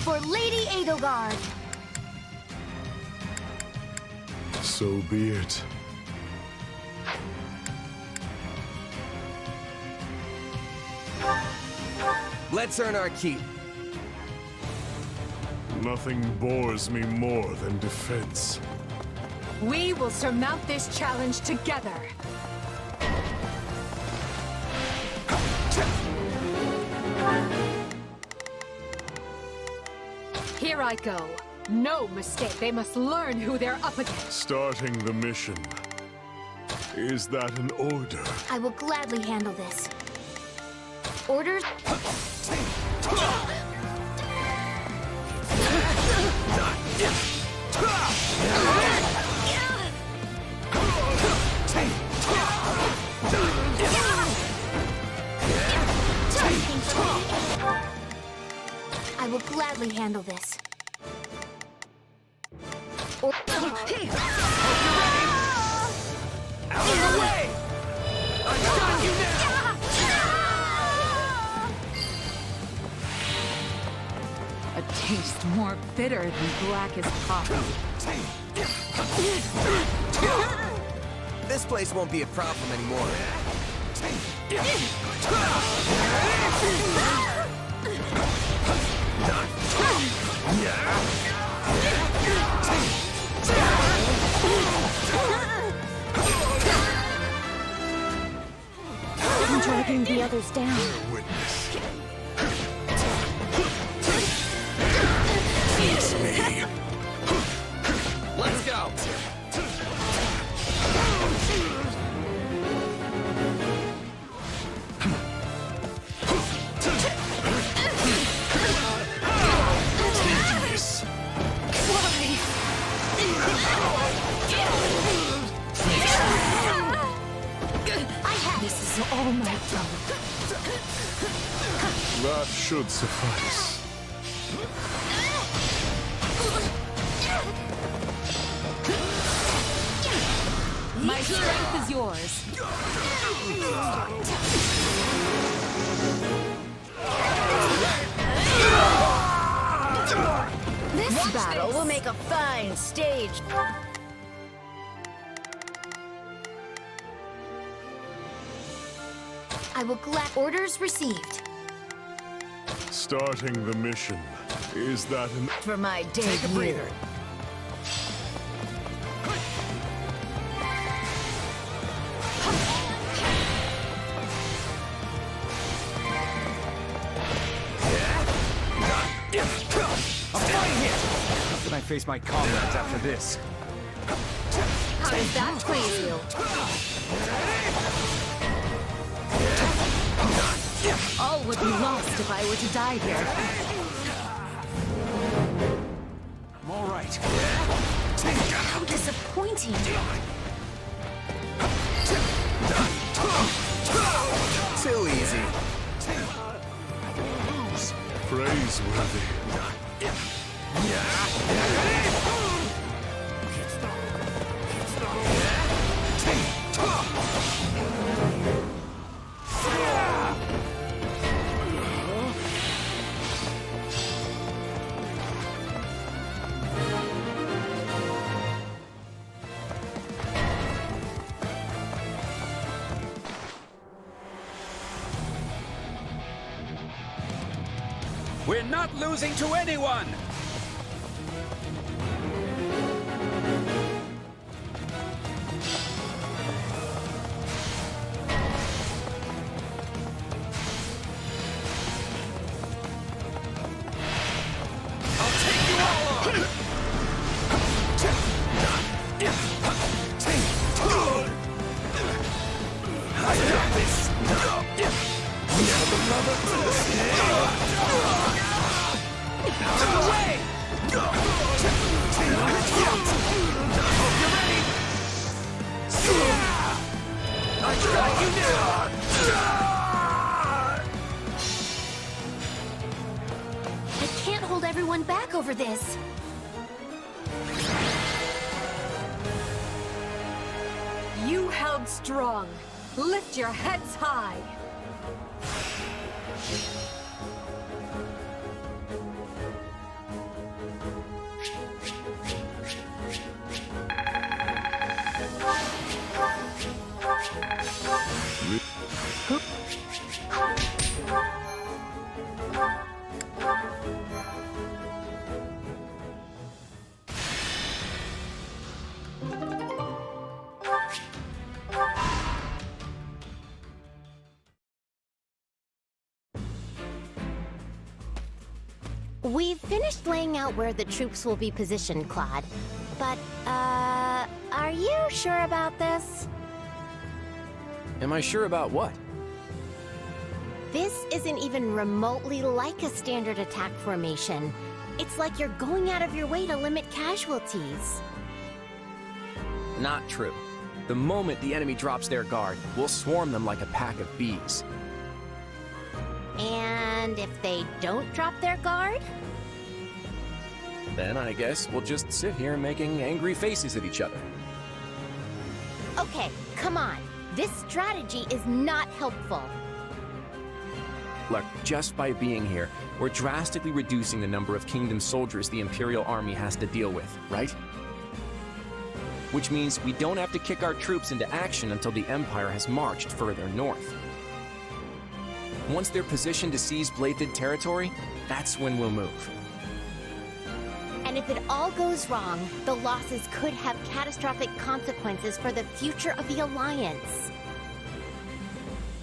for Lady Edelgard. So be it. Let's earn our keep. Nothing bores me more than defense. We will surmount this challenge together. Here I go. No mistake. They must learn who they're up against. Starting the mission. Is that an order? I will gladly handle this. Orders? I will gladly handle this. Out of the way! I'm got you now! A taste more bitter than blackest coffee. This place won't be a problem anymore. I'm dragging the others down. Witness. Me. Let's go! This is all my fault. That should suffice. My strength is yours. This battle will make a fine stage. I will orders received. Starting the mission. Is that an... For my debut. Take a breather. I'm fighting here! How can I face my comrades after this? How does that please you? All would be lost if I were to die here. I'm all right. How disappointing. Too easy. praiseworthy? We're not losing to anyone! I'll take you all on! I got this! Out of the way! Hope you're ready! I got you now! I can't hold everyone back over this. You held strong. Lift your heads high. We've finished laying out where the troops will be positioned, Claude. But, are you sure about this? Am I sure about what? This isn't even remotely like a standard attack formation. It's like you're going out of your way to limit casualties. Not true. The moment the enemy drops their guard, we'll swarm them like a pack of bees. And if they don't drop their guard? Then I guess we'll just sit here making angry faces at each other. Okay, come on. This strategy is not helpful. Look, just by being here, we're drastically reducing the number of Kingdom soldiers the Imperial Army has to deal with, right? Which means we don't have to kick our troops into action until the Empire has marched further north. Once they're positioned to seize Bladed territory, that's when we'll move. And if it all goes wrong, the losses could have catastrophic consequences for the future of the Alliance.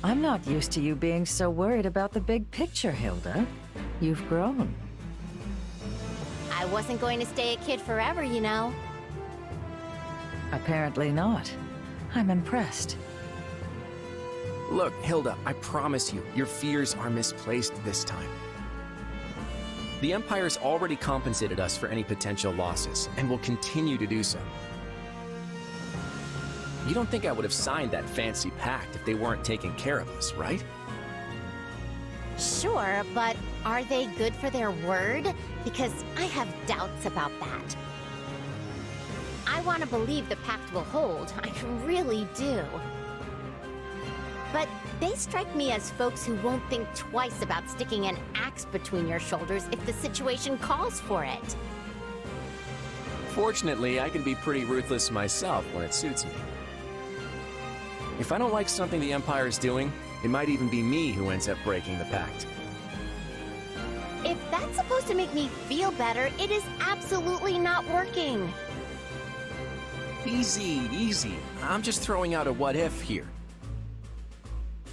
I'm not used to you being so worried about the big picture, Hilda. You've grown. I wasn't going to stay a kid forever, you know. Apparently not. I'm impressed. Look, Hilda, I promise you, your fears are misplaced this time. The Empire's already compensated us for any potential losses, and will continue to do so. You don't think I would have signed that fancy pact if they weren't taking care of us, right? Sure, but are they good for their word? Because I have doubts about that. I want to believe the pact will hold, I really do. But they strike me as folks who won't think twice about sticking an axe between your shoulders if the situation calls for it. Fortunately, I can be pretty ruthless myself when it suits me. If I don't like something the Empire's doing, it might even be me who ends up breaking the pact. If that's supposed to make me feel better, it is absolutely not working. Easy, easy. I'm just throwing out a what-if here.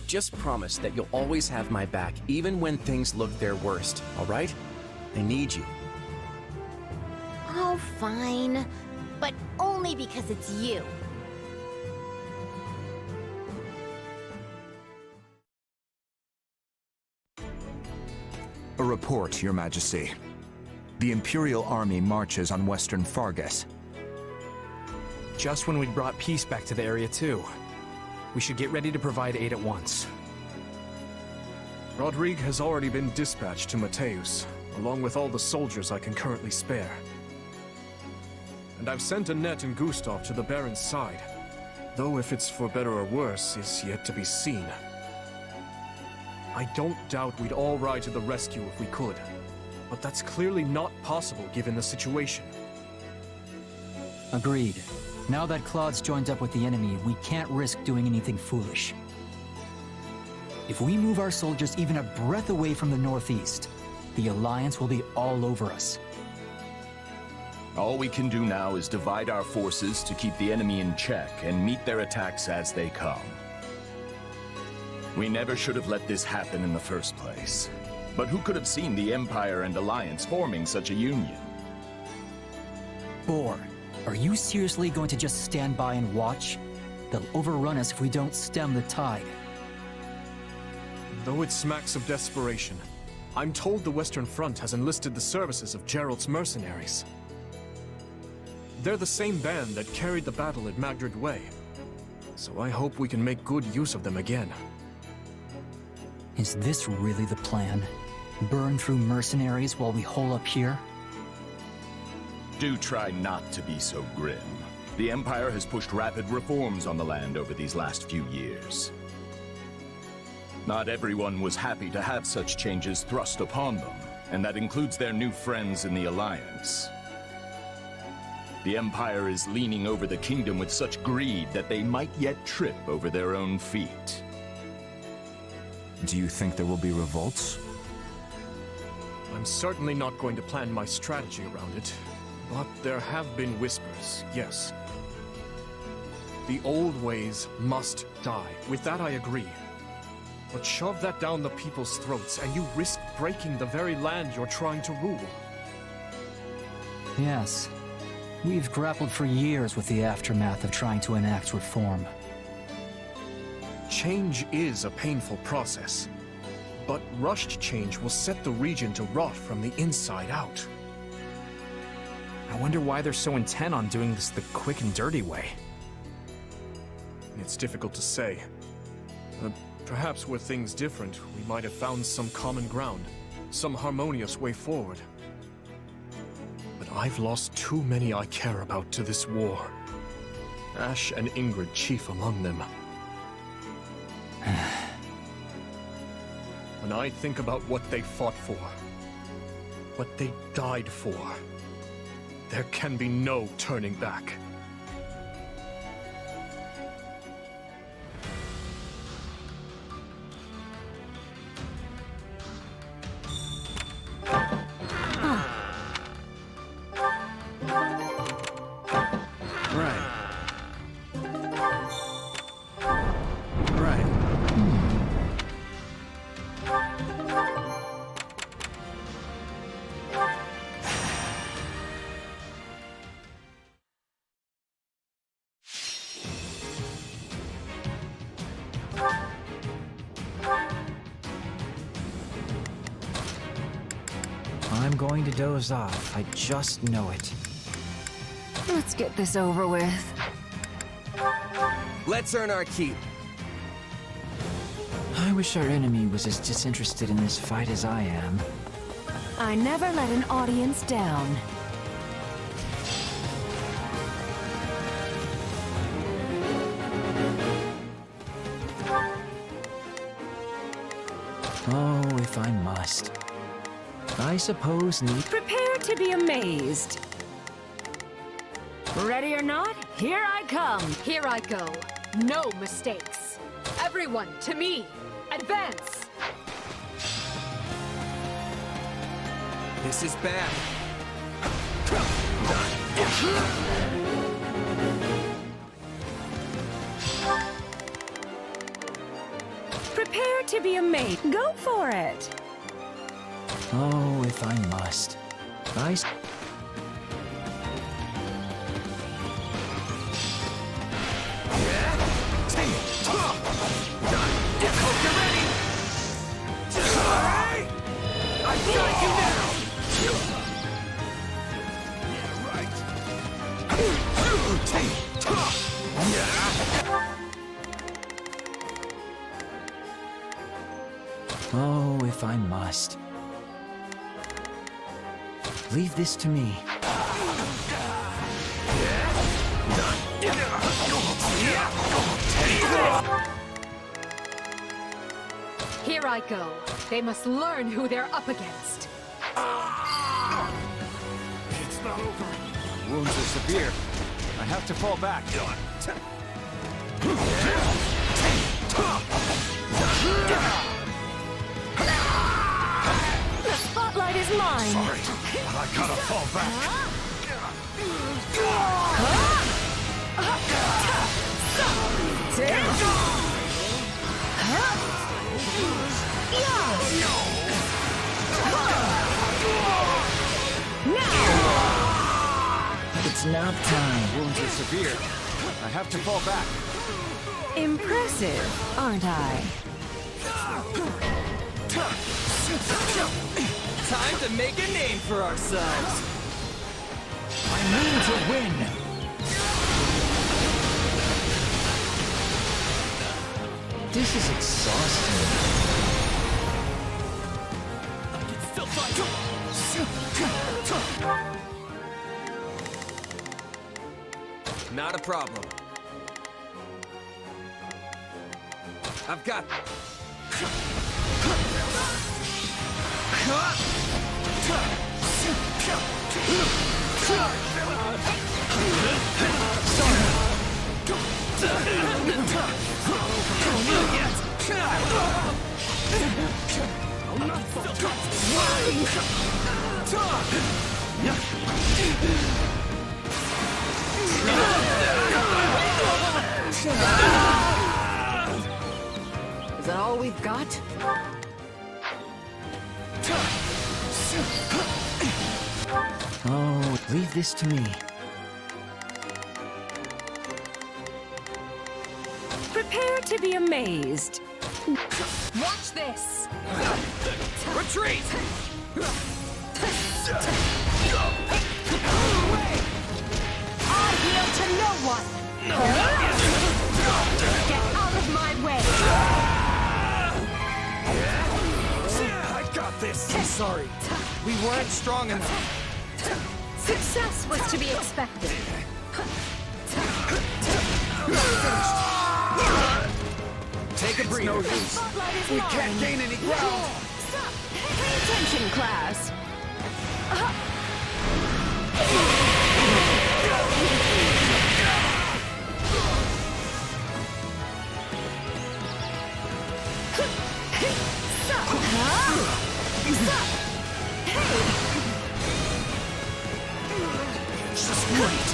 Just promise that you'll always have my back, even when things look their worst, all right? I need you. Oh, fine. But only because it's you. A report, Your Majesty. The Imperial Army marches on Western Fargus. Just when we'd brought peace back to the area, too. We should get ready to provide aid at once. Rodrigue has already been dispatched to Mateus, along with all the soldiers I can currently spare. And I've sent Annette and Gustav to the Baron's side, though if it's for better or worse is yet to be seen. I don't doubt we'd all ride to the rescue if we could, but that's clearly not possible given the situation. Agreed. Now that Claude's joined up with the enemy, we can't risk doing anything foolish. If we move our soldiers even a breath away from the northeast, the Alliance will be all over us. All we can do now is divide our forces to keep the enemy in check and meet their attacks as they come. We never should have let this happen in the first place. But who could have seen the Empire and Alliance forming such a union? Boar, are you seriously going to just stand by and watch? They'll overrun us if we don't stem the tide. Though it smacks of desperation, I'm told the Western Front has enlisted the services of Geralt's mercenaries. They're the same band that carried the battle at Magdred Way, so I hope we can make good use of them again. Is this really the plan? Burn through mercenaries while we hole up here? Do try not to be so grim. The Empire has pushed rapid reforms on the land over these last few years. Not everyone was happy to have such changes thrust upon them, and that includes their new friends in the Alliance. The Empire is leaning over the kingdom with such greed that they might yet trip over their own feet. Do you think there will be revolts? I'm certainly not going to plan my strategy around it, but there have been whispers, yes. The old ways must die. With that, I agree. But shove that down the people's throats, and you risk breaking the very land you're trying to rule. Yes. We've grappled for years with the aftermath of trying to enact reform. Change is a painful process, but rushed change will set the region to rot from the inside out. I wonder why they're so intent on doing this the quick and dirty way. It's difficult to say. Perhaps were things different, we might have found some common ground, some harmonious way forward. But I've lost too many I care about to this war. Ash and Ingrid chief among them. When I think about what they fought for, what they died for, there can be no turning back. I'm going to doze off. I just know it. Let's get this over with. Let's earn our keep. I wish our enemy was as disinterested in this fight as I am. I never let an audience down. Oh, if I must. I suppose need... Prepare to be amazed. Ready or not, here I come. Here I go. No mistakes. Everyone to me. Advance. This is bad. Prepare to be amazed. Go for it. Oh, if I must. I... Hope you're ready! I've got you now! Yeah, right. Oh, if I must. Leave this to me. Here I go. They must learn who they're up against. It's not over. Wounds are severe. I have to fall back. The spotlight is mine. Sorry, but I gotta fall back. It's nap time. Wounds are severe. I have to fall back. Impressive, aren't I? Time to make a name for ourselves. I mean to win. This is exhausting. I can still fight. Not a problem. I've got... Is that all we've got? Oh, leave this to me. Prepare to be amazed. Watch this! Retreat! I yield to no one! Get out of my way! I got this! I'm sorry. We weren't strong enough. Success was to be expected. Take a breather. We can't gain any ground. Pay attention, class. Just wait.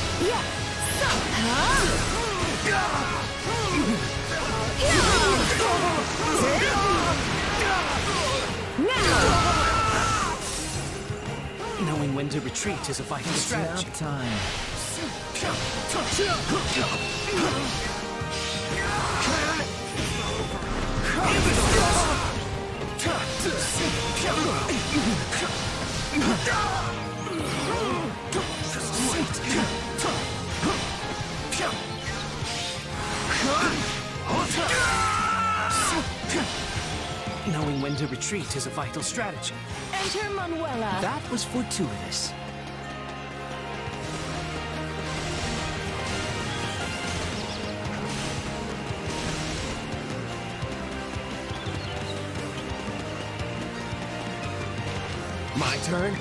Knowing when to retreat is a vital strategy. Nap time. Knowing when to retreat is a vital strategy. Enter Manuela. That was fortuitous. My turn?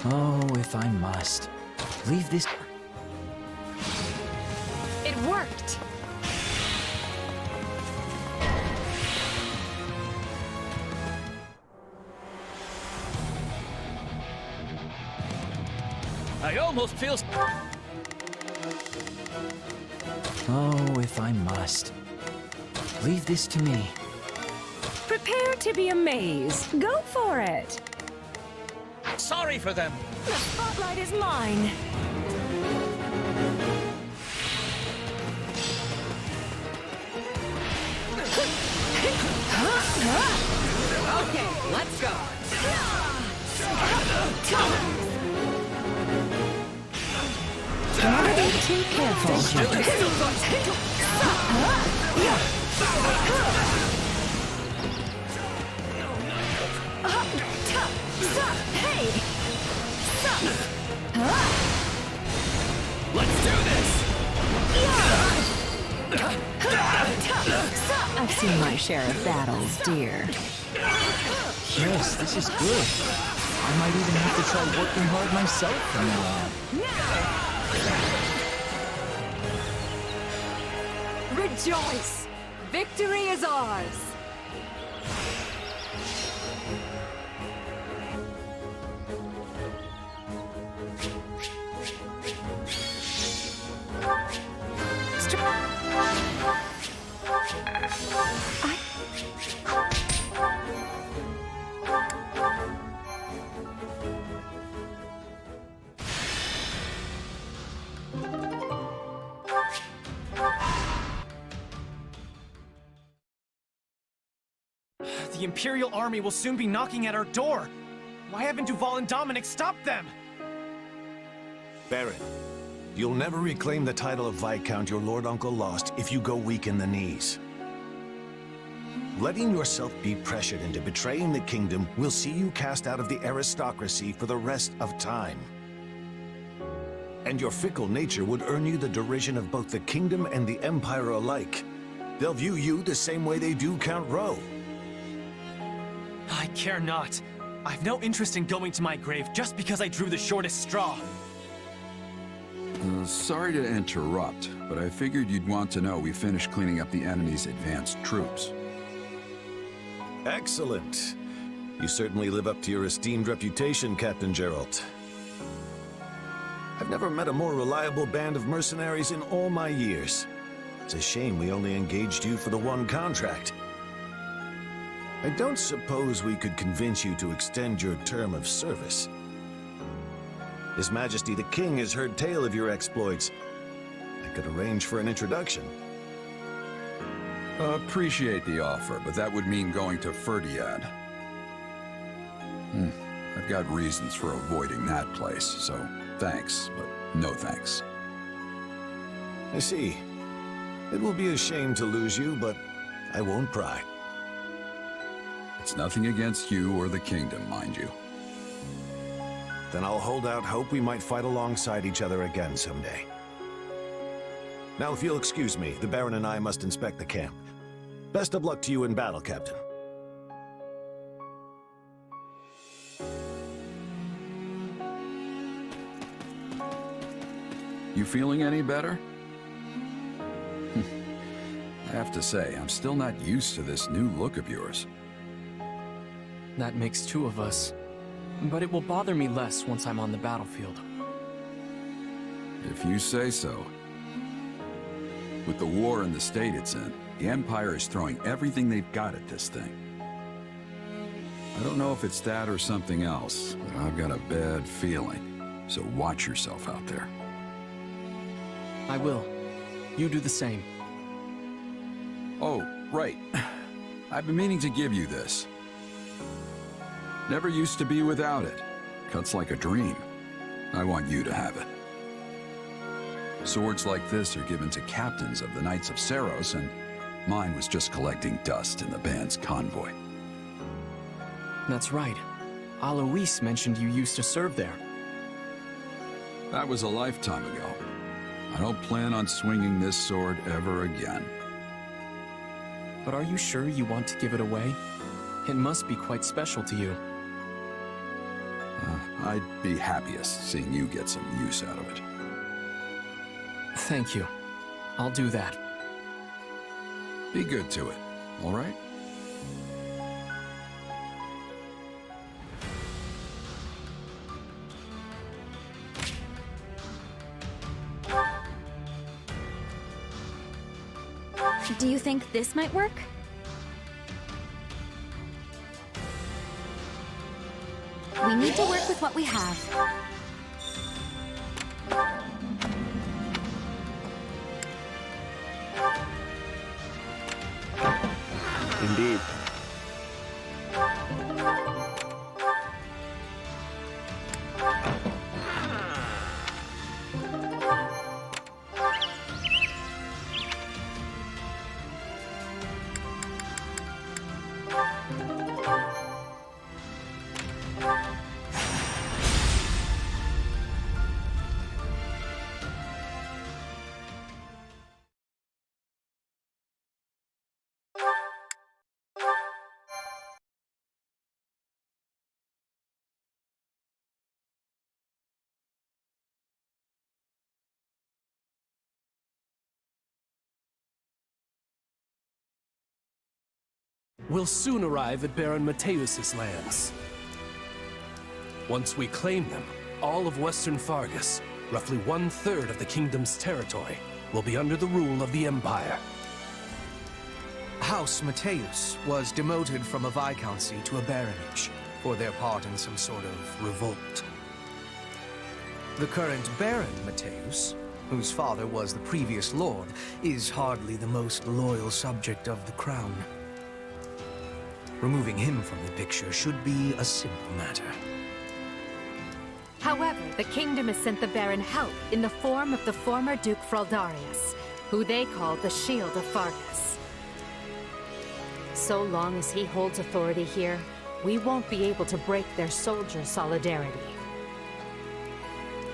Oh, if I must. Leave this... It worked! I almost feel... Oh, if I must. Leave this to me. Prepare to be amazed. Go for it. sorry for them. The spotlight is mine. Okay, let's go. Gotta be too careful. Hey! Let's do this. I've seen my share of battles, dear. Yes, this is good. I might even have to try working hard myself from now on. Rejoice! Victory is ours! The Imperial army will soon be knocking at our door. Why haven't Duval and Dominic stopped them? Baron, you'll never reclaim the title of Viscount your Lord Uncle lost if you go weak in the knees. Letting yourself be pressured into betraying the kingdom will see you cast out of the aristocracy for the rest of time. And your fickle nature would earn you the derision of both the kingdom and the Empire alike. They'll view you the same way they do Count Rowe. I care not. I've no interest in going to my grave just because I drew the shortest straw. Sorry to interrupt, but I figured you'd want to know we finished cleaning up the enemy's advanced troops. Excellent. You certainly live up to your esteemed reputation, Captain Geralt. I've never met a more reliable band of mercenaries in all my years. It's a shame we only engaged you for the one contract. I don't suppose we could convince you to extend your term of service. His Majesty the King has heard tale of your exploits. I could arrange for an introduction. Appreciate the offer, but that would mean going to Ferdiad. I've got reasons for avoiding that place, so thanks, but no thanks. I see. It will be a shame to lose you, but I won't pry. It's nothing against you or the kingdom, mind you. Then I'll hold out hope we might fight alongside each other again someday. Now, if you'll excuse me, the Baron and I must inspect the camp. Best of luck to you in battle, Captain. You feeling any better? I have to say, I'm still not used to this new look of yours. That makes two of us. But it will bother me less once I'm on the battlefield. If you say so. With the war in the state it's in, the Empire is throwing everything they've got at this thing. I don't know if it's that or something else, but I've got a bad feeling. So watch yourself out there. I will. You do the same. Oh, right. I've been meaning to give you this. Never used to be without it. Cuts like a dream. I want you to have it. Swords like this are given to captains of the Knights of Seiros, and mine was just collecting dust in the band's convoy. That's right. Alois mentioned you used to serve there. That was a lifetime ago. I don't plan on swinging this sword ever again. But are you sure you want to give it away? It must be quite special to you. I'd be happiest seeing you get some use out of it. Thank you. I'll do that. Be good to it, all right? Do you think this might work? We need to work with what we have. Indeed. We'll soon arrive at Baron Mateus's lands. Once we claim them, all of Western Fargus, roughly 1/3 of the kingdom's territory, will be under the rule of the Empire. House Mateus was demoted from a viscountcy to a baronage for their part in some sort of revolt. The current Baron Mateus, whose father was the previous lord, is hardly the most loyal subject of the crown. Removing him from the picture should be a simple matter. However, the kingdom has sent the Baron help in the form of the former Duke Fraldarius, who they call the Shield of Fargus. So long as he holds authority here, we won't be able to break their soldier solidarity.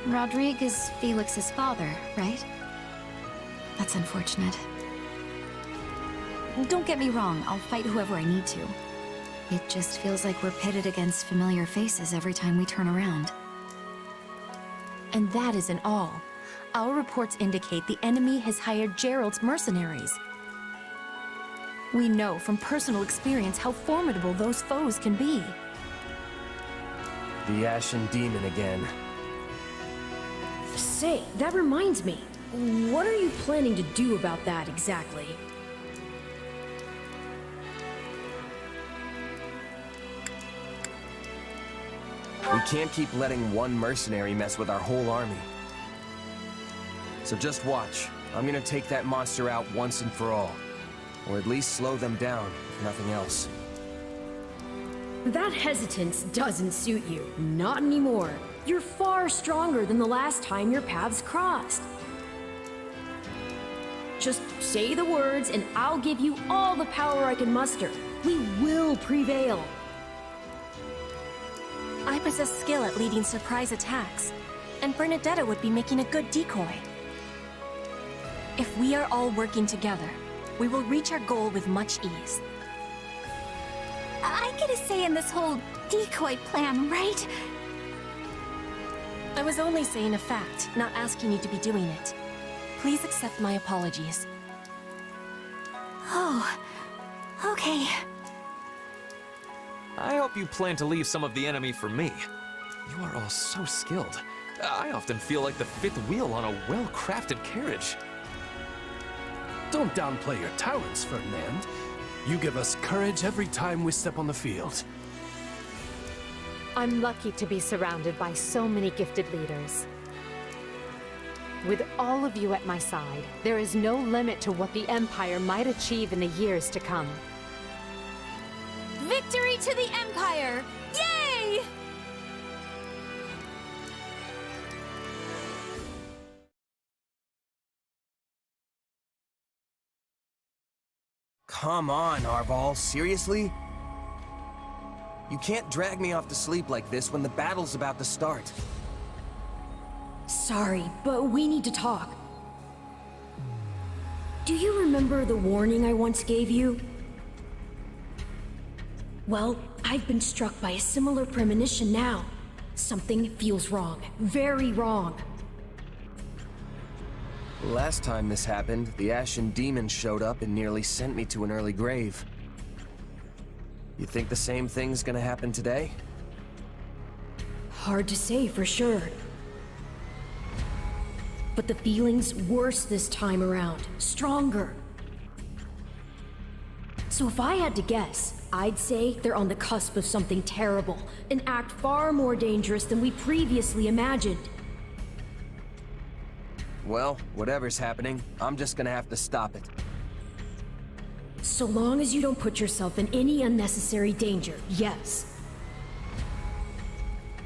Rodrigue is Felix's father, right? That's unfortunate. Don't get me wrong, I'll fight whoever I need to. It just feels like we're pitted against familiar faces every time we turn around. And that isn't all. Our reports indicate the enemy has hired Gerald's mercenaries. We know from personal experience how formidable those foes can be. The Ashen Demon again. Say, that reminds me. What are you planning to do about that exactly? We can't keep letting one mercenary mess with our whole army. So just watch. I'm gonna take that monster out once and for all. Or at least slow them down, if nothing else. That hesitance doesn't suit you. Not anymore. You're far stronger than the last time your paths crossed. Just say the words and I'll give you all the power I can muster. We will prevail. I possess skill at leading surprise attacks, and Bernadetta would be making a good decoy. If we are all working together, we will reach our goal with much ease. I get a say in this whole decoy plan, right? I was only saying a fact, not asking you to be doing it. Please accept my apologies. Oh, okay. I hope you plan to leave some of the enemy for me. You are all so skilled. I often feel like the fifth wheel on a well-crafted carriage. Don't downplay your talents, Ferdinand. You give us courage every time we step on the field. I'm lucky to be surrounded by so many gifted leaders. With all of you at my side, there is no limit to what the Empire might achieve in the years to come. Victory to the Empire! Yay! Come on, Arval, seriously? You can't drag me off to sleep like this when the battle's about to start. Sorry, but we need to talk. Do you remember the warning I once gave you? Well, I've been struck by a similar premonition now. Something feels wrong. Very wrong. Last time this happened, the Ashen Demon showed up and nearly sent me to an early grave. You think the same thing's gonna happen today? Hard to say for sure. But the feeling's worse this time around. Stronger. So if I had to guess, I'd say they're on the cusp of something terrible. An act far more dangerous than we previously imagined. Well, whatever's happening, I'm just gonna have to stop it. So long as you don't put yourself in any unnecessary danger, yes.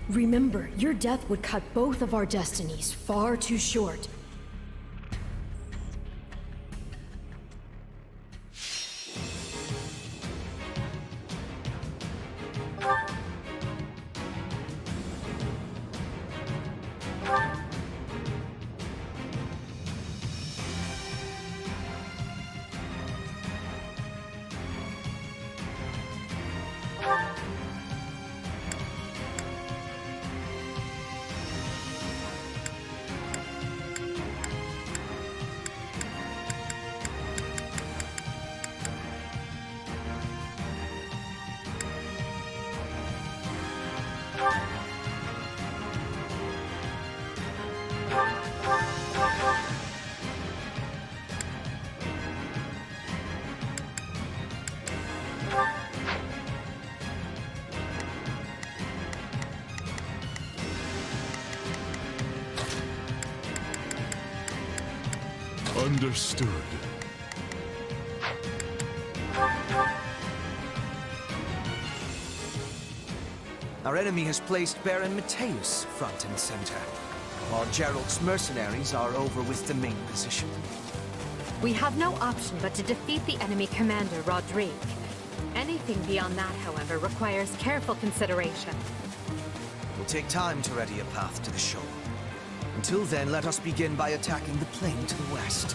Remember, your death would cut both of our destinies far too short. Understood. Our enemy has placed Baron Mateus front and center, while Gerald's mercenaries are over with the main position. We have no option but to defeat the enemy commander, Rodrigue. Anything beyond that, however, requires careful consideration. It will take time to ready a path to the shore. Until then, let us begin by attacking the plain to the west.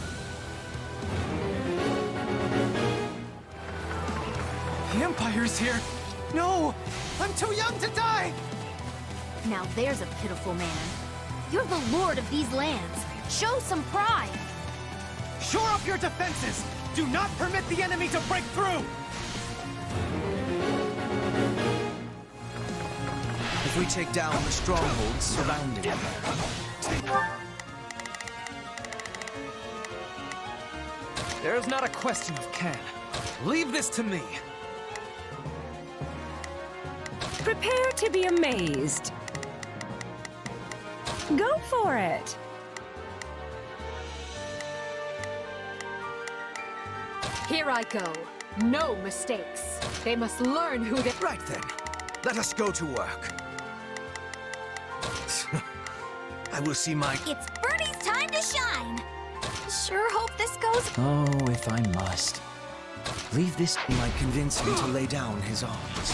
The Empire's here! No! I'm too young to die! Now there's a pitiful man. You're the lord of these lands. Show some pride. Shore up your defenses! Do not permit the enemy to break through! If we take down the strongholds surrounding it. There's not a question of can. Leave this to me. Prepare to be amazed. Go for it. Here I go. No mistakes. They must learn who they— Right then. Let us go to work. I will see my— It's Bernie's time to shine. Sure hope this goes— Oh, if I must. Leave this— might convince him to lay down his arms.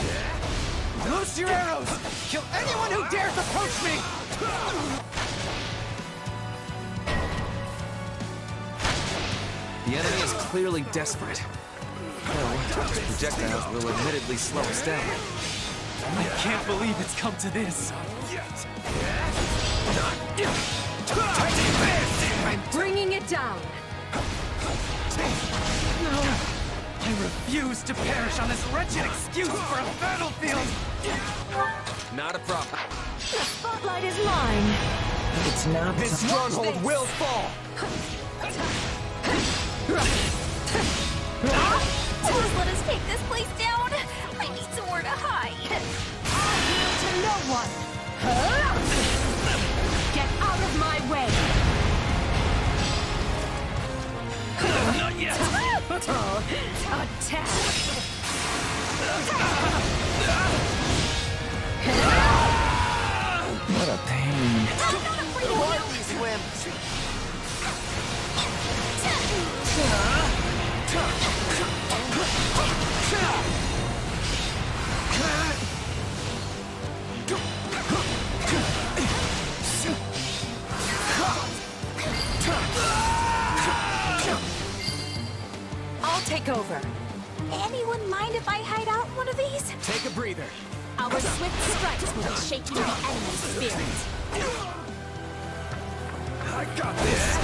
Loose your arrows! Kill anyone who dares approach me! The enemy is clearly desperate. Though, those projectiles will admittedly slow us down. I can't believe it's come to this. I'm bringing it down. No! I refuse to perish on this wretched excuse for a battlefield! Not a problem. The spotlight is mine. It's not— His stronghold will fall! Please let us take this place down. I need somewhere to hide. I yield to no one. Get out of my way. Not yet! Attack. What a pain. I'm not afraid of you. Swim! I'll take over. Anyone mind if I hide out one of these? Take a breather. Our swift strikes will be shaking the enemy's spirit. I got this!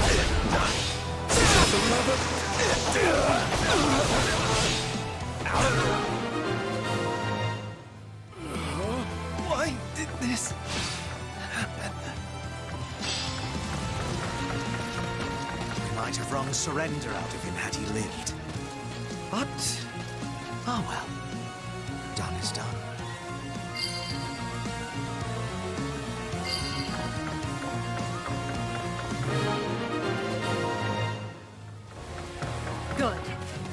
Why did this happen? We might have wrung surrender out of him had he lived. But, oh well. Done is done. Good.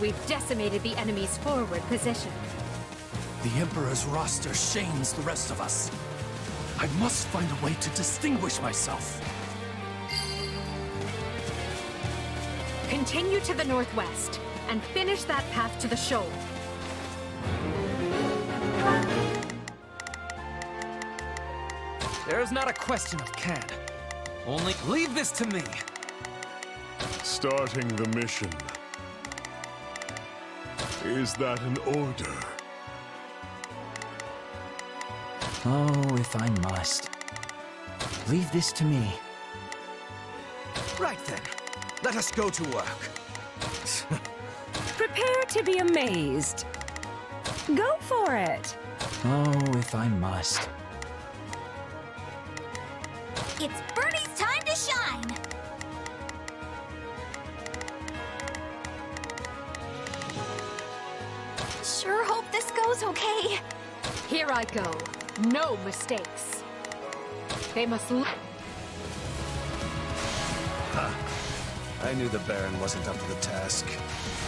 We've decimated the enemy's forward position. The Emperor's roster shames the rest of us. I must find a way to distinguish myself. Continue to the northwest and finish that path to the shoal. There's not a question of can. Only leave this to me. Starting the mission. Is that an order? Oh, if I must. Leave this to me. Right then. Let us go to work. Prepare to be amazed. Go for it. Oh, if I must. It's Bernie's time to shine. Sure hope this goes okay. Here I go. No mistakes. They must I knew the Baron wasn't up to the task.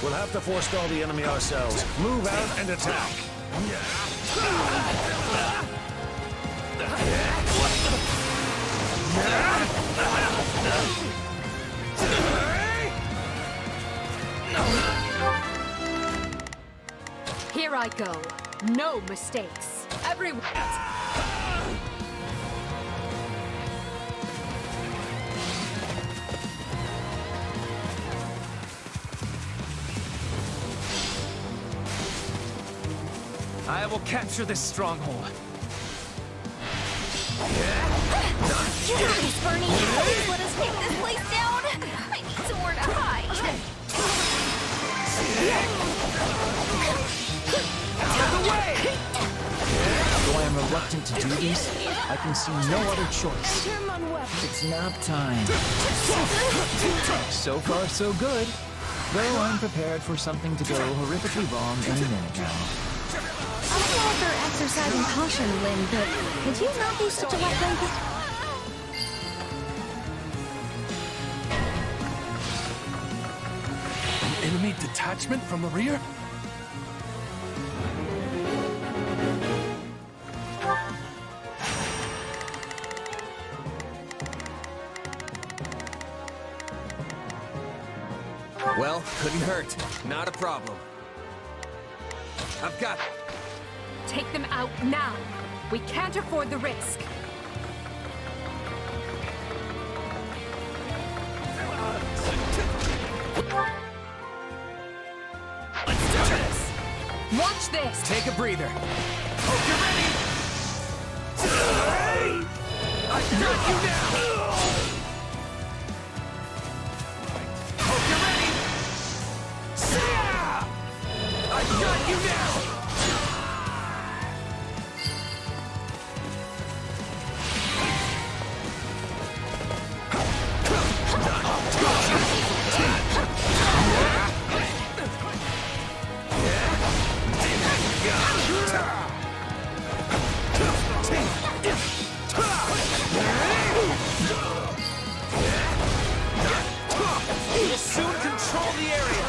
We'll have to forestall the enemy ourselves. Move out and attack. Here I go. No mistakes. Everyone. I will capture this stronghold. You're nice, Bernie! Please let us take this place down! I need somewhere to hide! Out of the way! Though I am reluctant to do this, I can see no other choice. It's nap time. So far, so good. Though I'm prepared for something to go horrifically wrong any minute now. I'm all for exercising caution, Lynn, but could you not be such a wet blanket? An enemy detachment from the rear? Well, couldn't hurt. Not a problem. I've got... Take them out now. We can't afford the risk. Let's do this! Watch this! Take a breather. Hope you're ready! I got you now! Hope you're ready! I got you now! We'll soon control the area!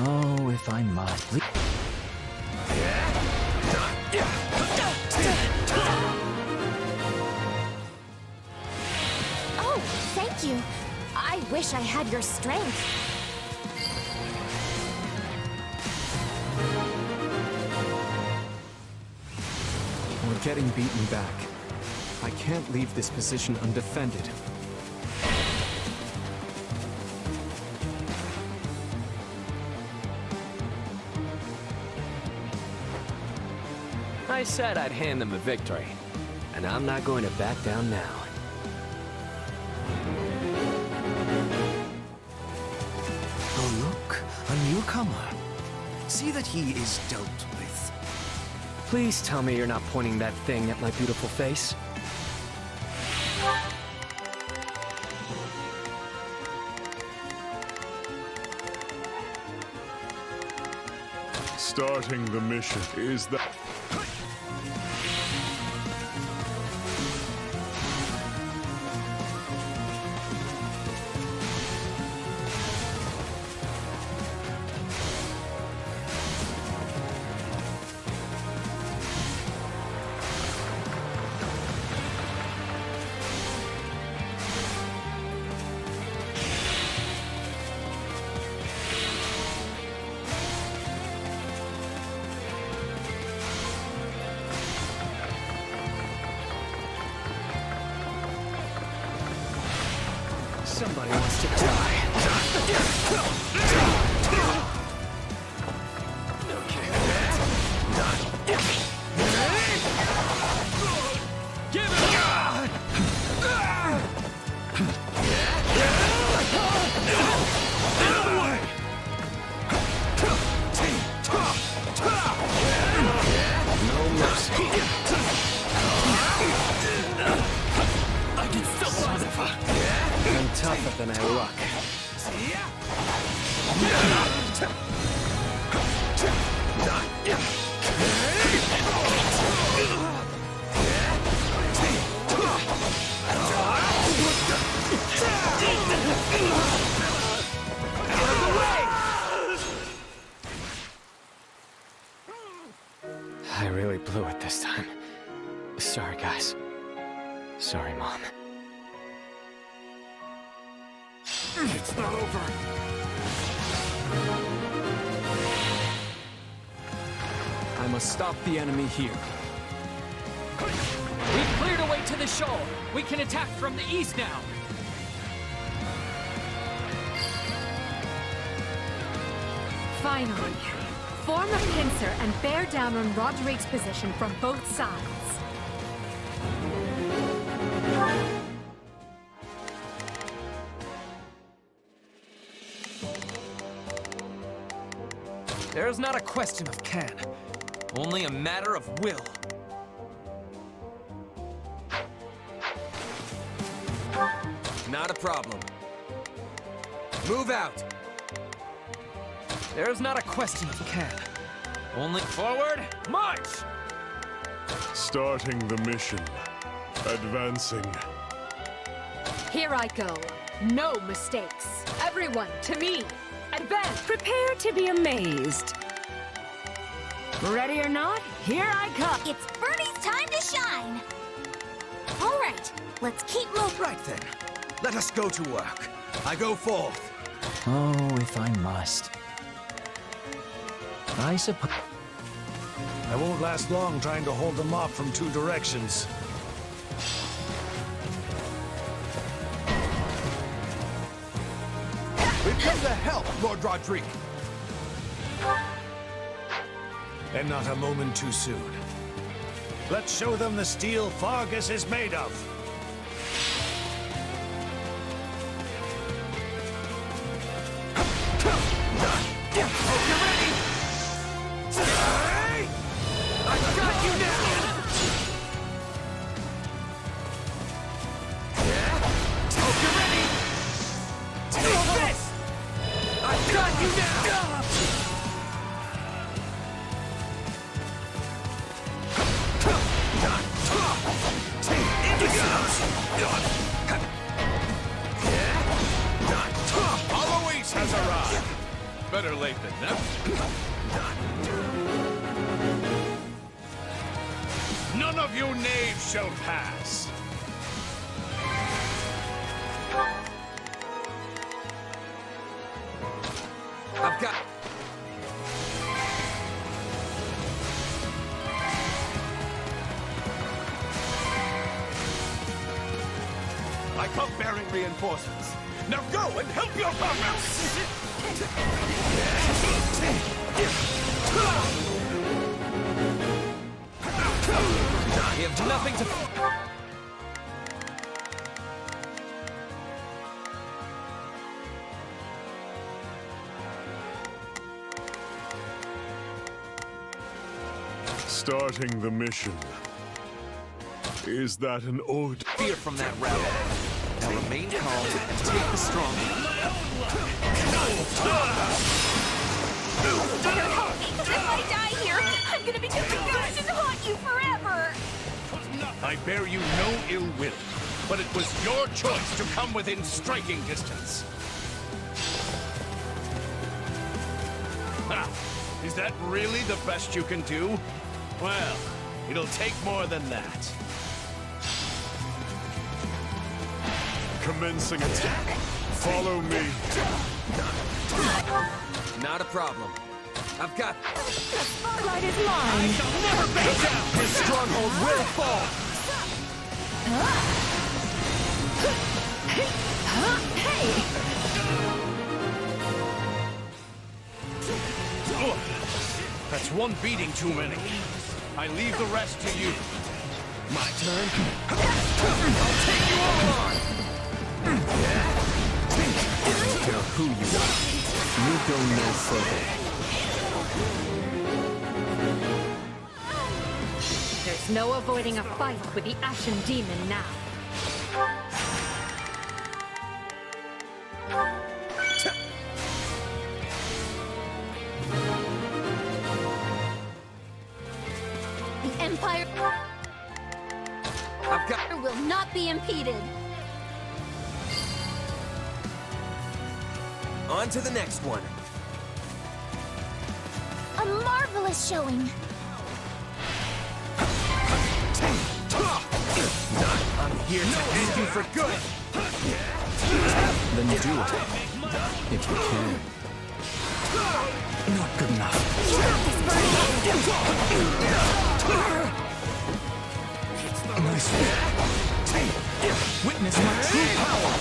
Oh, if I might. Oh, thank you. I wish I had your strength. We're getting beaten back. I can't leave this position undefended. I said I'd hand them the victory, and I'm not going to back down now. Oh, look, a newcomer. See that he is dealt with. Please tell me you're not pointing that thing at my beautiful face. Starting the mission is that... Somebody wants to die. Give it! Out of the way! No mercy. I can still son of a... I'm tougher than I look. I really blew it this time. Sorry, guys. Sorry, Mom. It's not over. I must stop the enemy here. We've cleared a way to the shoal. We can attack from the east now. Finally. Form a pincer and bear down on Roderick's position from both sides. There's not a question of can, only a matter of will. Not a problem. Move out! There's not a question of can, only forward, march! Starting the mission. Advancing. Here I go. No mistakes. Everyone, to me. Advance! Prepare to be amazed. Ready or not, here I come. It's Bernie's time to shine. All right, let's keep moving. Right then, let us go to work. I go forth. Oh, if I must. I suppose... I won't last long trying to hold them off from two directions. We've come to help, Lord Roderick. And not a moment too soon. Let's show them the steel Fargus is made of. Better late than never. None of you knaves shall pass. I've got... I come bearing reinforcements. Now go and help your comrades! We have nothing to... Starting the mission. Is that an order? Fear from that rabble. Now remain calm and take the strong. Help me, 'cause if I die here, I'm gonna become a ghost and haunt you forever! I bear you no ill will, but it was your choice to come within striking distance. Ha! Is that really the best you can do? Well, it'll take more than that. Commencing attack. Follow me. Not a problem. I've got... The spotlight is mine. Never back down! This stronghold will fall! Good. That's one beating too many. I leave the rest to you. My turn. I'll take you all on! Care who you are. You go no further. There's no avoiding a fight with the Ashen Demon now. The Empire will not be impeded. On to the next one. A marvelous showing. I'm here to end you for good. Then do it. If you can. Not good enough. Nice one. Witness my true power.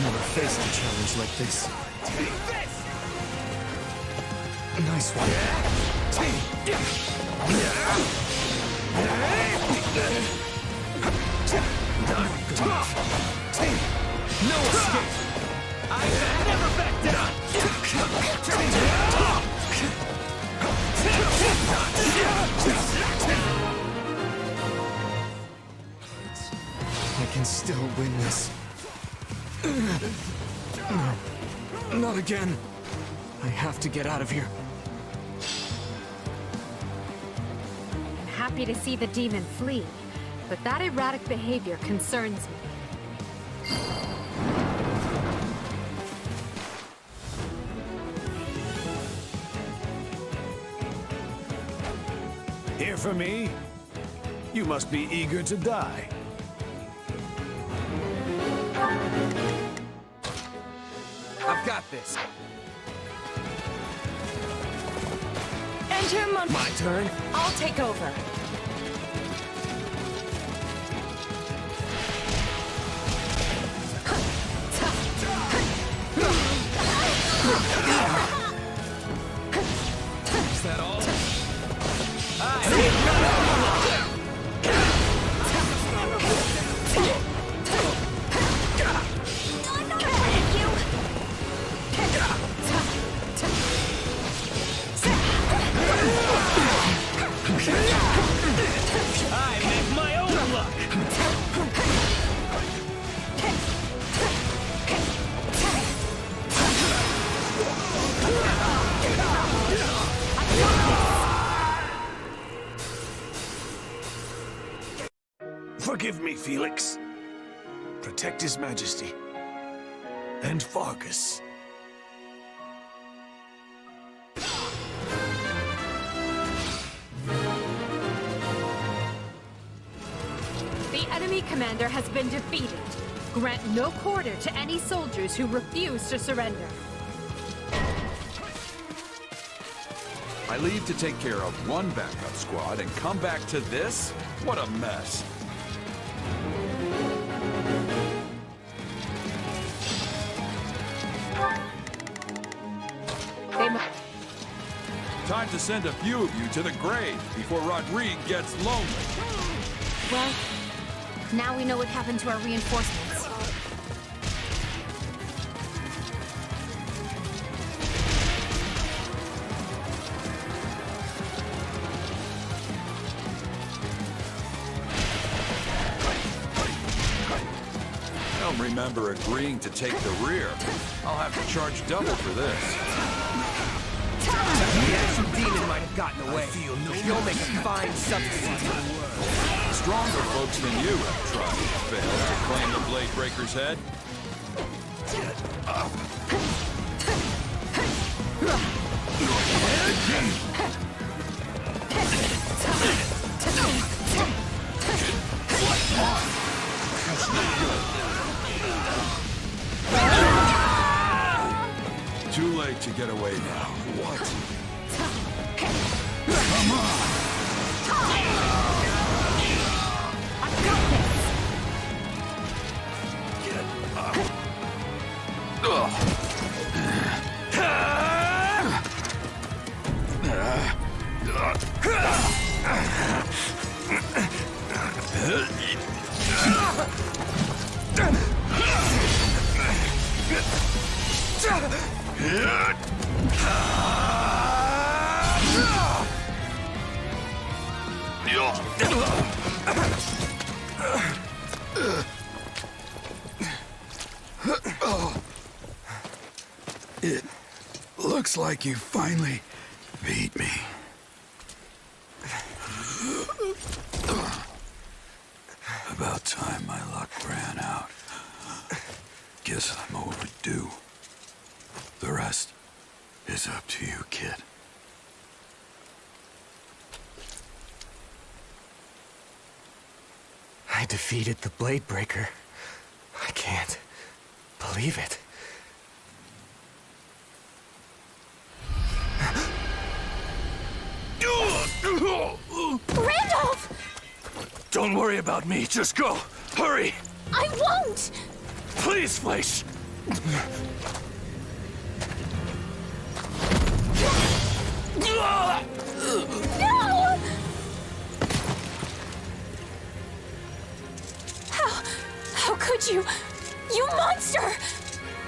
Never faced a challenge like this. Nice one. No escape! I never back down! I can still win this. No, not again. I have to get out of here. I'm happy to see the demon flee, but that erratic behavior concerns me. Here for me? You must be eager to die. I've got this. Enter My turn. I'll take over. Is that all? Forgive me, Felix. Protect His Majesty. And Fargus. The enemy commander has been defeated. Grant no quarter to any soldiers who refuse to surrender. I leave to take care of one backup squad and come back to this? What a mess. Time to send a few of you to the grave before Rodrigue gets lonely. Well, now we know what happened to our reinforcements. I don't remember agreeing to take the rear. I'll have to charge double for this. The action demon might have gotten away. You'll make a fine substitute for the world. Stronger folks than you have tried and failed to claim the Blade Breaker's head. Get up. Too late to get away now. What? Come on! Get up. It looks like you finally beat me. About time my luck ran out. kiss I'm overdue. The rest is up to you, kid. I defeated the Bladebreaker. I can't believe it. Randolph! Don't worry about me, just go! Hurry! I won't! Please, Fleisch! No! How could you? You monster!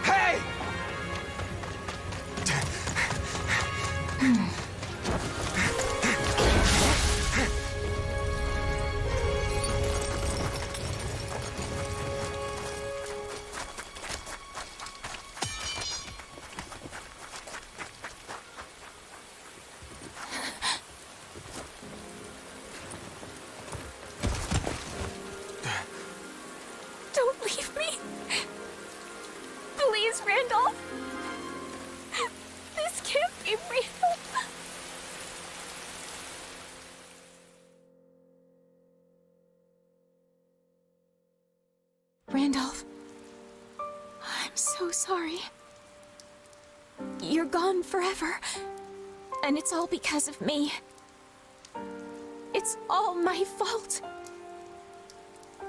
Hey! Don't leave me. Please, Randolph. This can't be real. Randolph, I'm so sorry. You're gone forever, and it's all because of me. It's all my fault.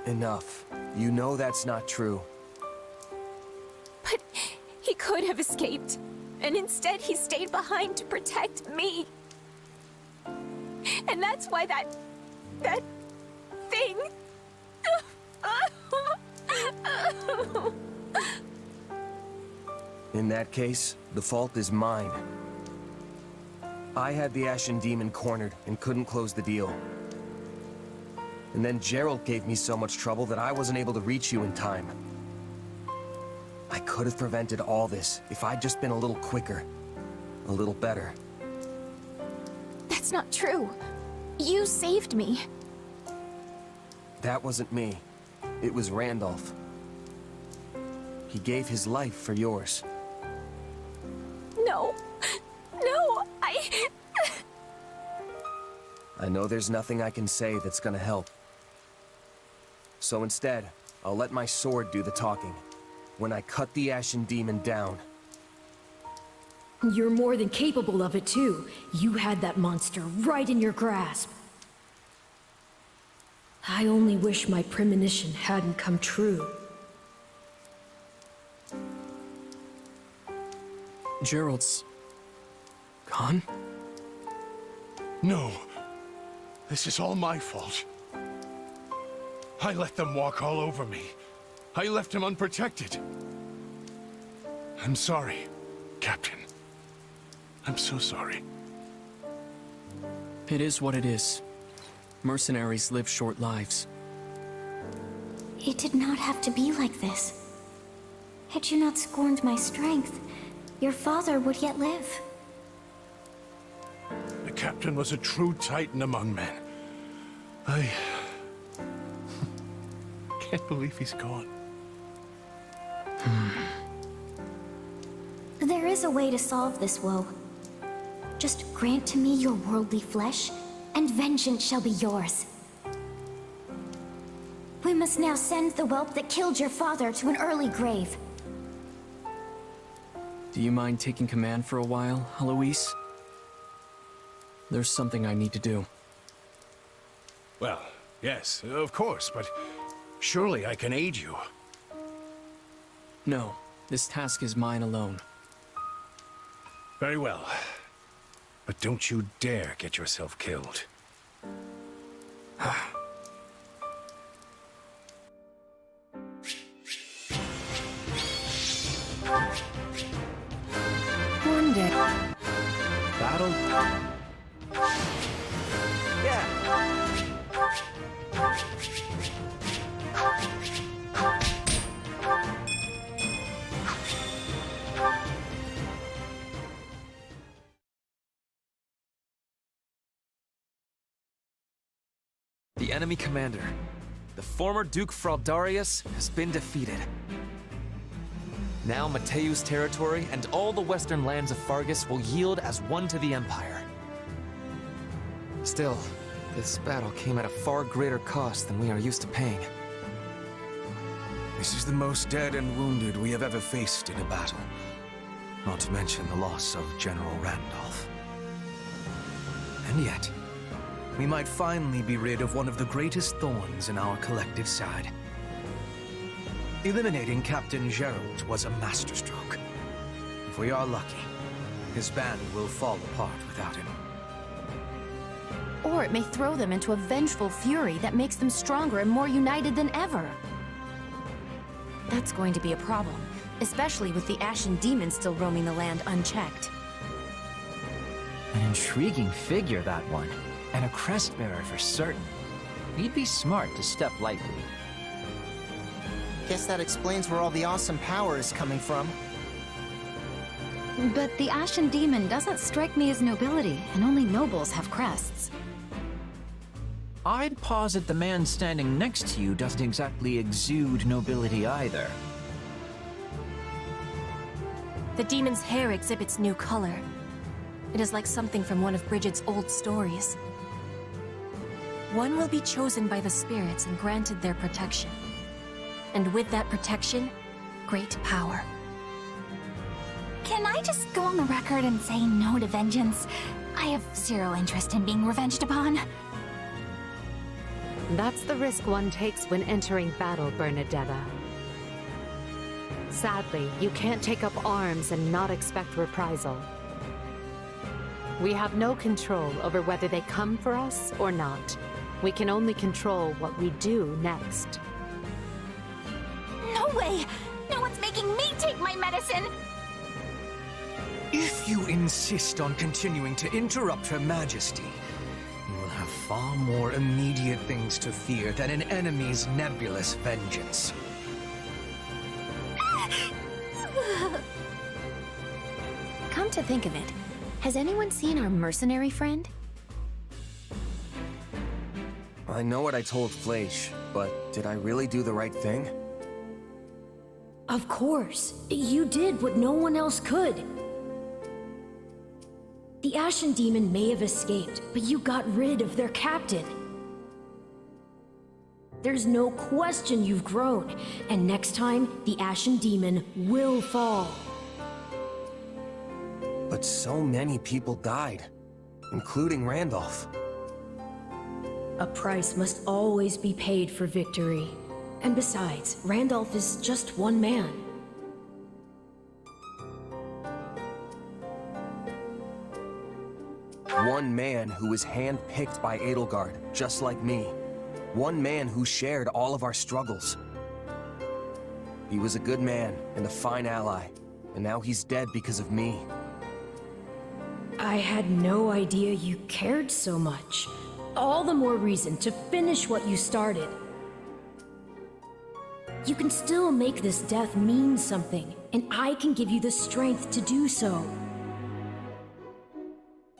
Enough. You know that's not true. But he could have escaped, and instead he stayed behind to protect me. And that's why that thing... In that case, the fault is mine. I had the Ashen Demon cornered and couldn't close the deal. And then Gerald gave me so much trouble that I wasn't able to reach you in time. I could have prevented all this if I'd just been a little quicker, a little better. That's not true. You saved me. That wasn't me. It was Randolph. He gave his life for yours. No. No, I know there's nothing I can say that's gonna help. So instead, I'll let my sword do the talking. When I cut the Ashen Demon down. You're more than capable of it, too. You had that monster right in your grasp. I only wish my premonition hadn't come true. Gerald's gone? No. This is all my fault. I let them walk all over me. I left him unprotected. I'm sorry, Captain. I'm so sorry. It is what it is. Mercenaries live short lives. It did not have to be like this. Had you not scorned my strength, your father would yet live. The Captain was a true titan among men. I can't believe he's gone. There is a way to solve this woe. Just grant to me your worldly flesh, and vengeance shall be yours. We must now send the whelp that killed your father to an early grave. Do you mind taking command for a while, Heloise? There's something I need to do. Well, yes, of course, but surely I can aid you. No, this task is mine alone. Very well. But don't you dare get yourself killed. One day. Battle? The enemy commander, the former Duke Fraldarius, has been defeated. Now Mateu's territory and all the western lands of Fargus will yield as one to the Empire. Still, this battle came at a far greater cost than we are used to paying. This is the most dead and wounded we have ever faced in a battle. Not to mention the loss of General Randolph. And yet, we might finally be rid of one of the greatest thorns in our collective side. Eliminating Captain Gerald was a masterstroke. If we are lucky, his band will fall apart without him. Or it may throw them into a vengeful fury that makes them stronger and more united than ever. That's going to be a problem, especially with the Ashen Demon still roaming the land unchecked. An intriguing figure, that one. And a crest bearer for certain. He'd be smart to step lightly. Guess that explains where all the awesome power is coming from. But the Ashen Demon doesn't strike me as nobility, and only nobles have crests. I'd posit the man standing next to you doesn't exactly exude nobility either. The demon's hair exhibits new color. It is like something from one of Bridget's old stories. One will be chosen by the spirits and granted their protection. And with that protection, great power. Can I just go on the record and say no to vengeance? I have zero interest in being revenged upon. That's the risk one takes when entering battle, Bernadetta. Sadly, you can't take up arms and not expect reprisal. We have no control over whether they come for us or not. We can only control what we do next. No way! No one's making me take my medicine! If you insist on continuing to interrupt Her Majesty, you will have far more immediate things to fear than an enemy's nebulous vengeance. Come to think of it, has anyone seen our mercenary friend? I know what I told Fleisch, but did I really do the right thing? Of course. You did what no one else could. The Ashen Demon may have escaped, but you got rid of their captain. There's no question you've grown, and next time, the Ashen Demon will fall. But so many people died, including Randolph. A price must always be paid for victory. And besides, Randolph is just one man. One man who was handpicked by Edelgard, just like me. One man who shared all of our struggles. He was a good man and a fine ally, and now he's dead because of me. I had no idea you cared so much. All the more reason to finish what you started. You can still make this death mean something, and I can give you the strength to do so.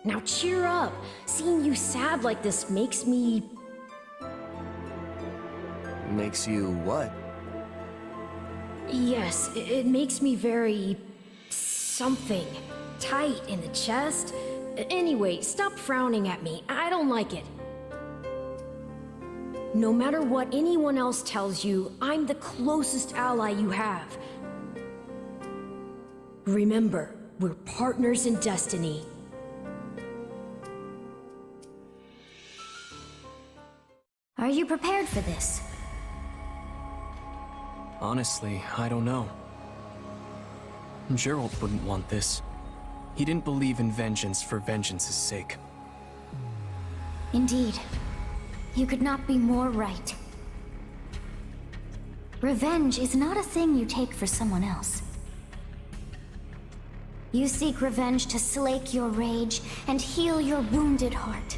Now cheer up. Seeing you sad like this makes me... Makes you what? Yes, it makes me very... something. Tight in the chest. Anyway, stop frowning at me. I don't like it. No matter what anyone else tells you, I'm the closest ally you have. Remember, we're partners in destiny. Are you prepared for this? Honestly, I don't know. Gerald wouldn't want this. He didn't believe in vengeance for vengeance's sake. Indeed. You could not be more right. Revenge is not a thing you take for someone else. You seek revenge to slake your rage and heal your wounded heart.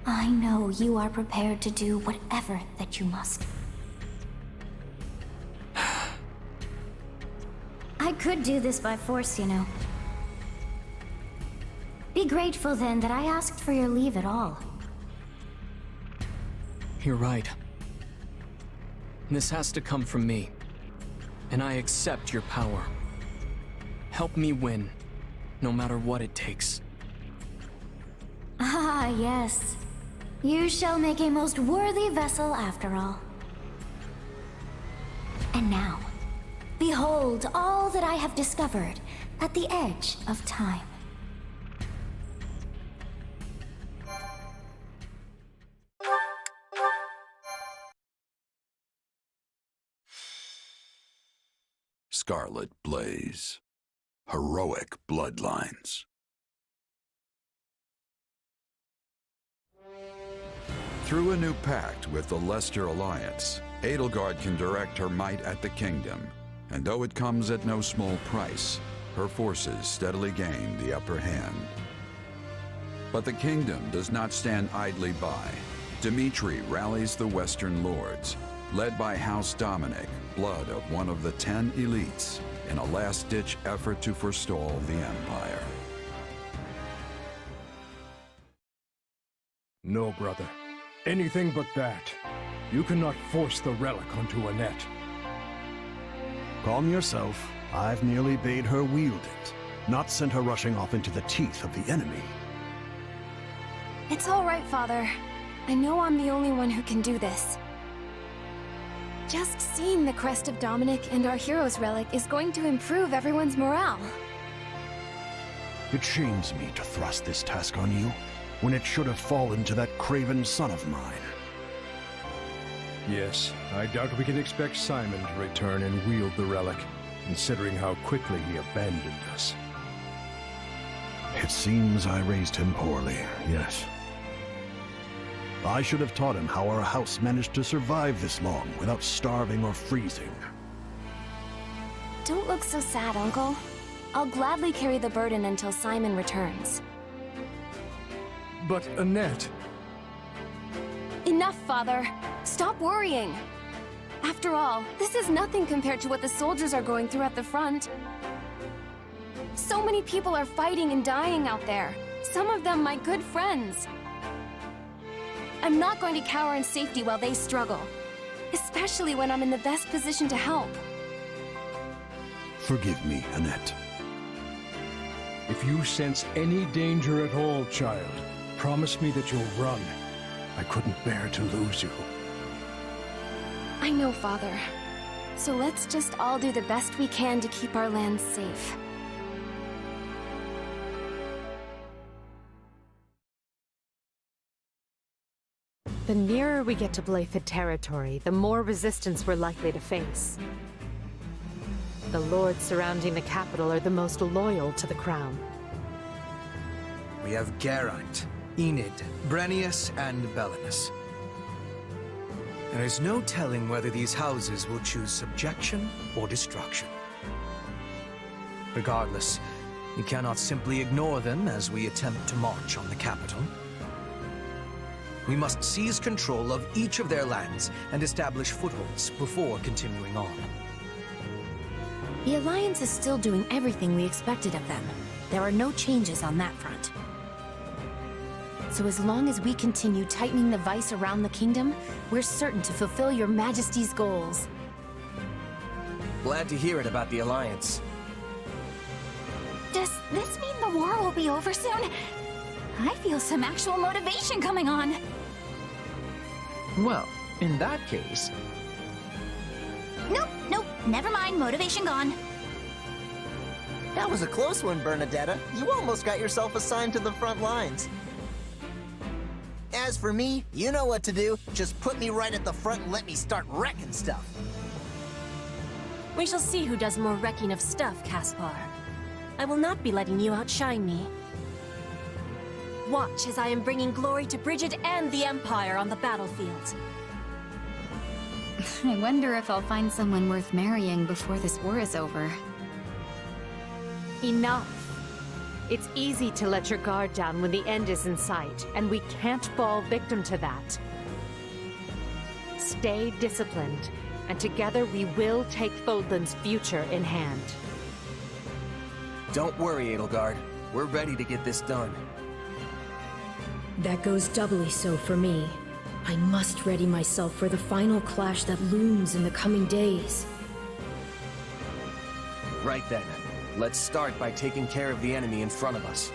I know you are prepared to do whatever that you must. I could do this by force, you know. Be grateful then that I asked for your leave at all. You're right. This has to come from me. and I accept your power. Help me win, no matter what it takes. Ah, yes. You shall make a most worthy vessel after all. And now, behold all that I have discovered at the edge of time. Scarlet Blaze. Heroic bloodlines. Through a new pact with the Leicester Alliance, Edelgard can direct her might at the kingdom, and though it comes at no small price, her forces steadily gain the upper hand. But the kingdom does not stand idly by. Dimitri rallies the Western Lords, led by House Dominic, blood of one of the 10 elites, in a last-ditch effort to forestall the Empire. No, brother. Anything but that. You cannot force the relic onto Annette. Calm yourself. I've merely bade her wield it, not sent her rushing off into the teeth of the enemy. It's all right, Father. I know I'm the only one who can do this. Just seeing the crest of Dominic and our hero's relic is going to improve everyone's morale. It shames me to thrust this task on you, when it should have fallen to that craven son of mine. Yes, I doubt we can expect Simon to return and wield the relic, considering how quickly he abandoned us. It seems I raised him poorly, yes. I should have taught him how our house managed to survive this long without starving or freezing. Don't look so sad, Uncle. I'll gladly carry the burden until Simon returns. But Annette... Enough, Father. Stop worrying. After all, this is nothing compared to what the soldiers are going through at the front. So many people are fighting and dying out there. Some of them my good friends. I'm not going to cower in safety while they struggle. Especially when I'm in the best position to help. Forgive me, Annette. If you sense any danger at all, child, promise me that you'll run. I couldn't bear to lose you. I know, Father. So let's just all do the best we can to keep our land safe. The nearer we get to Blythe territory, the more resistance we're likely to face. The lords surrounding the capital are the most loyal to the crown. We have Geraint, Enid, Brennius, and Belinus. There is no telling whether these houses will choose subjection or destruction. Regardless, we cannot simply ignore them as we attempt to march on the capital. We must seize control of each of their lands and establish footholds before continuing on. The Alliance is still doing everything we expected of them. There are no changes on that front. So as long as we continue tightening the vice around the kingdom, we're certain to fulfill your Majesty's goals. Glad to hear it about the Alliance. Does this mean the war will be over soon? I feel some actual motivation coming on. Well, in that case... Nope, never mind, motivation gone. That was a close one, Bernadetta. You almost got yourself assigned to the front lines. As for me, you know what to do. Just put me right at the front and let me start wrecking stuff. We shall see who does more wrecking of stuff, Caspar. I will not be letting you outshine me. Watch as I am bringing glory to Bridget and the Empire on the battlefield. I wonder if I'll find someone worth marrying before this war is over. Enough. It's easy to let your guard down when the end is in sight, and we can't fall victim to that. Stay disciplined, and together we will take Fodlan's future in hand. Don't worry, Edelgard. We're ready to get this done. That goes doubly so for me. I must ready myself for the final clash that looms in the coming days. Right then, let's start by taking care of the enemy in front of us.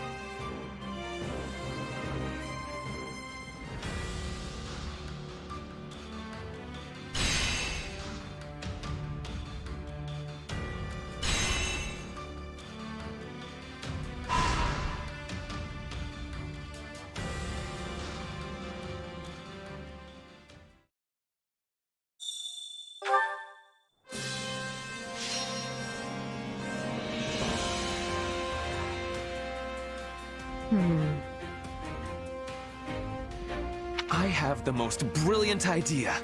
I have the most brilliant idea.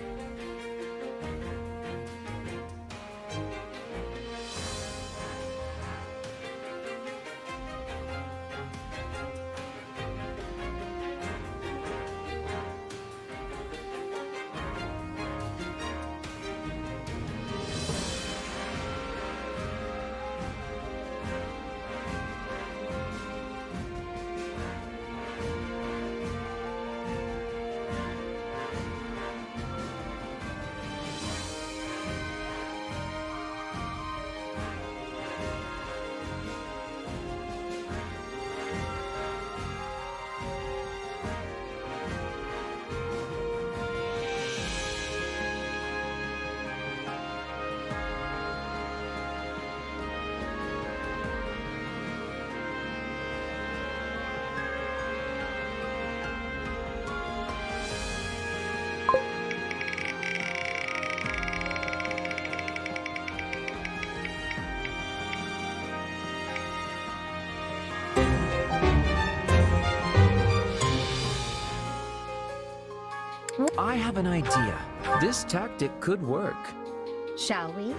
I have an idea. This tactic could work. Shall we?